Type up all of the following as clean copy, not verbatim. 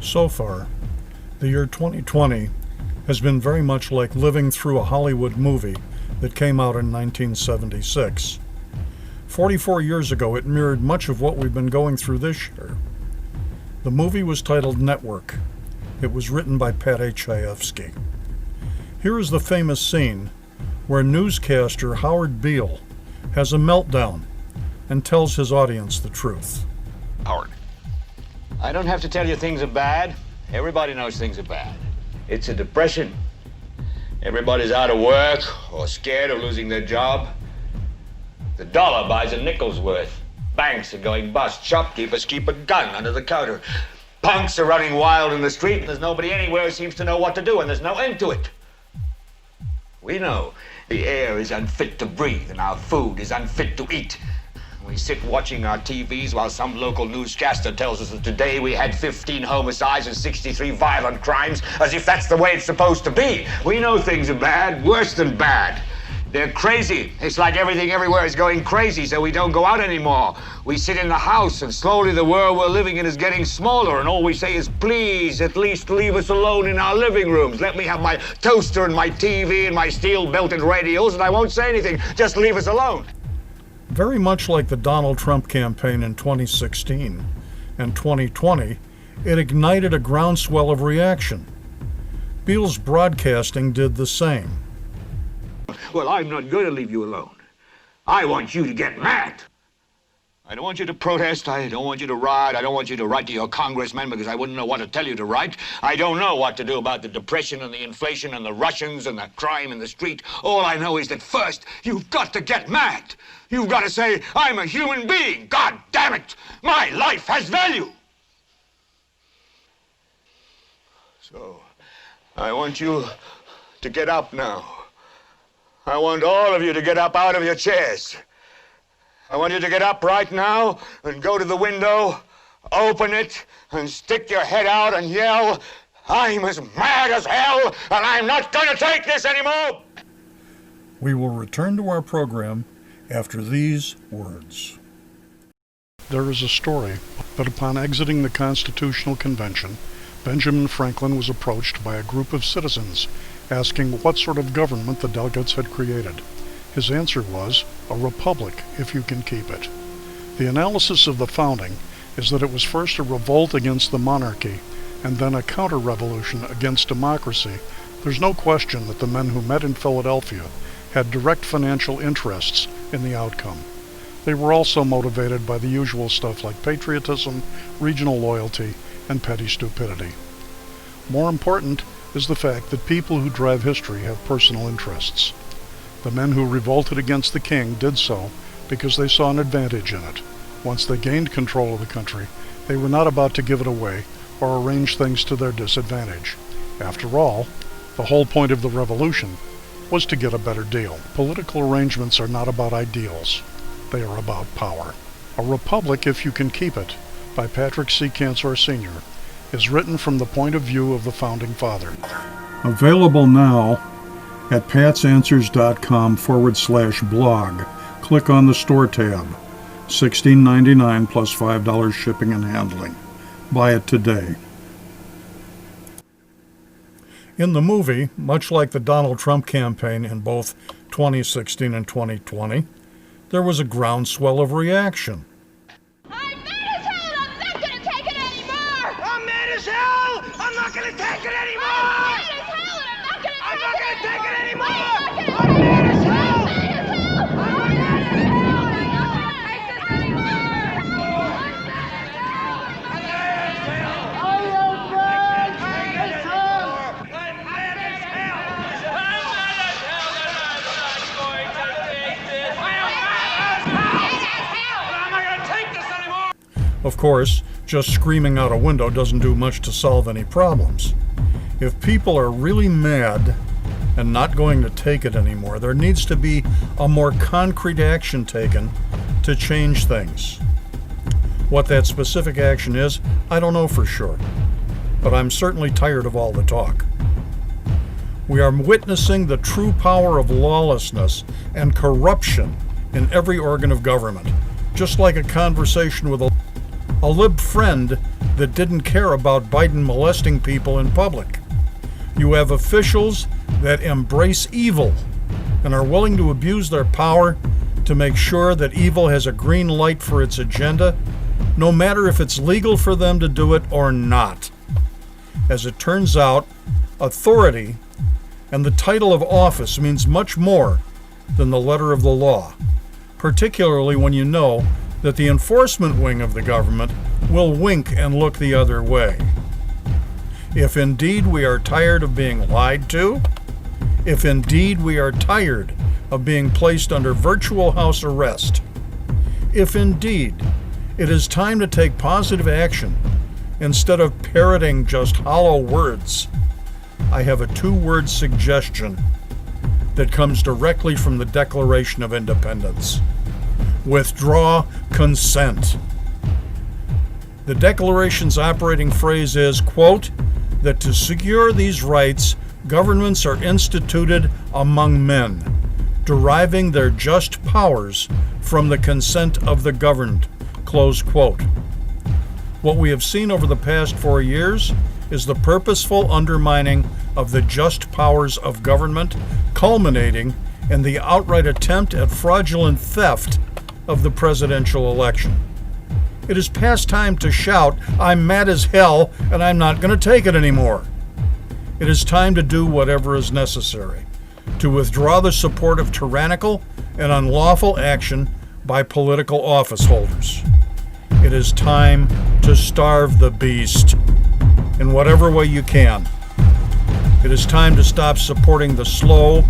So far, the year 2020 has been very much like living through a Hollywood movie that came out in 1976. 44 years ago, it mirrored much of what we've been going through this year. The movie was titled Network. It was written by Pat Chayefsky. Here is the famous scene where newscaster Howard Beale has a meltdown and tells his audience the truth. Howard, I don't have to tell you things are bad. Everybody knows things are bad. It's a depression. Everybody's out of work or scared of losing their job. The dollar buys a nickel's worth. Banks are going bust. Shopkeepers keep a gun under the counter. Punks are running wild in the street, and there's nobody anywhere who seems to know what to do, and there's no end to it. We know the air is unfit to breathe, and our food is unfit to eat. We sit watching our TVs while some local newscaster tells us that today we had 15 homicides and 63 violent crimes, as if that's the way it's supposed to be. We know things are bad, worse than bad. They're crazy. It's like everything everywhere is going crazy, so we don't go out anymore. We sit in the house, and slowly the world we're living in is getting smaller, and all we say is, please, at least leave us alone in our living rooms. Let me have my toaster and my TV and my steel-belted radios, and I won't say anything. Just leave us alone. Very much like the Donald Trump campaign in 2016 and 2020, it ignited a groundswell of reaction. Beale's broadcasting did the same. Well, I'm not going to leave you alone. I want you to get mad. I don't want you to protest. I don't want you to riot. I don't want you to write to your congressman because I wouldn't know what to tell you to write. I don't know what to do about the depression and the inflation and the Russians and the crime in the street. All I know is that first, you've got to get mad. You've got to say, I'm a human being. God damn it. My life has value. So, I want you to get up now. I want all of you to get up out of your chairs. I want you to get up right now and go to the window, open it, and stick your head out and yell, I'm as mad as hell, and I'm not going to take this anymore. We will return to our program after these words. There is a story that upon exiting the Constitutional Convention, Benjamin Franklin was approached by a group of citizens asking what sort of government the delegates had created. His answer was, a republic, if you can keep it. The analysis of the founding is that it was first a revolt against the monarchy and then a counter-revolution against democracy. There's no question that the men who met in Philadelphia had direct financial interests in the outcome. They were also motivated by the usual stuff like patriotism, regional loyalty, and petty stupidity. More important is the fact that people who drive history have personal interests. The men who revolted against the king did so because they saw an advantage in it. Once they gained control of the country, they were not about to give it away or arrange things to their disadvantage. After all, the whole point of the revolution was to get a better deal. Political arrangements are not about ideals. They are about power. A Republic, If You Can Keep It, by Patrick C. Cantor Sr., is written from the point of view of the Founding Father. Available now at patsanswers.com/blog. Click on the Store tab. $16.99 plus $5 shipping and handling. Buy it today. In the movie, much like the Donald Trump campaign in both 2016 and 2020, there was a groundswell of reaction. I'm mad as hell and I'm not going to take it anymore! I'm mad as hell! I'm not gonna take it anymore! I'm mad as hell and I'm not going to I'm not gonna take it anymore! I'm I'm mad as hell! mad as hell! I'm mad as hell! I'm not going to take this anymore! Of course, just screaming out a window doesn't do much to solve any problems. If people are really mad and not going to take it anymore, there needs to be a more concrete action taken to change things. What that specific action is, I don't know for sure, but I'm certainly tired of all the talk. We are witnessing the true power of lawlessness and corruption in every organ of government, just like a conversation with a a lib friend that didn't care about Biden molesting people in public. You have officials that embrace evil and are willing to abuse their power to make sure that evil has a green light for its agenda, no matter if it's legal for them to do it or not. As it turns out, authority and the title of office means much more than the letter of the law, particularly when you know that the enforcement wing of the government will wink and look the other way. If indeed we are tired of being lied to, if indeed we are tired of being placed under virtual house arrest, if indeed it is time to take positive action instead of parroting just hollow words, I have a 2-word suggestion that comes directly from the Declaration of Independence. Withdraw consent. The Declaration's operating phrase is, quote, that to secure these rights, governments are instituted among men, deriving their just powers from the consent of the governed, close quote. What we have seen over the past 4 years is the purposeful undermining of the just powers of government, culminating in the outright attempt at fraudulent theft of the presidential election. It is past time to shout, "I'm mad as hell and I'm not going to take it anymore." It is time to do whatever is necessary to withdraw the support of tyrannical and unlawful action by political office holders. It is time to starve the beast in whatever way you can. It is time to stop supporting the slow,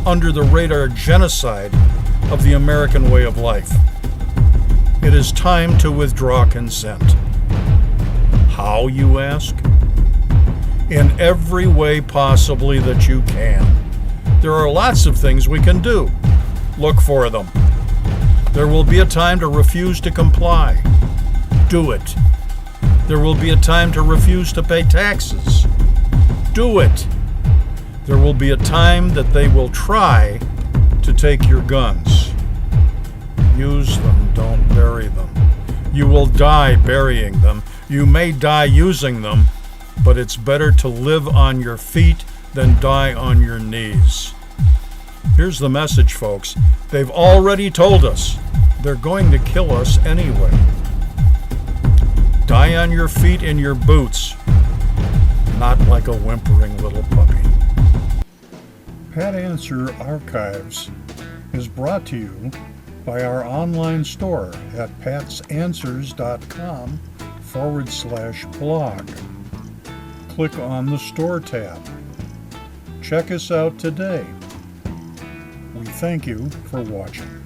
under-the-radar genocide of the American way of life. It is time to withdraw consent. How, you ask? In every way possibly that you can. There are lots of things we can do. Look for them. There will be a time to refuse to comply. Do it. There will be a time to refuse to pay taxes. Do it. There will be a time that they will try to take your guns. Use them, don't bury them. You will die burying them. You may die using them, but it's better to live on your feet than die on your knees. Here's the message, folks. They've already told us they're going to kill us anyway. Die on your feet in your boots, not like a whimpering little puppy. Pat Answer Archives is brought to you by our online store at patsanswers.com/blog. Click on the Store tab. Check us out today. We thank you for watching.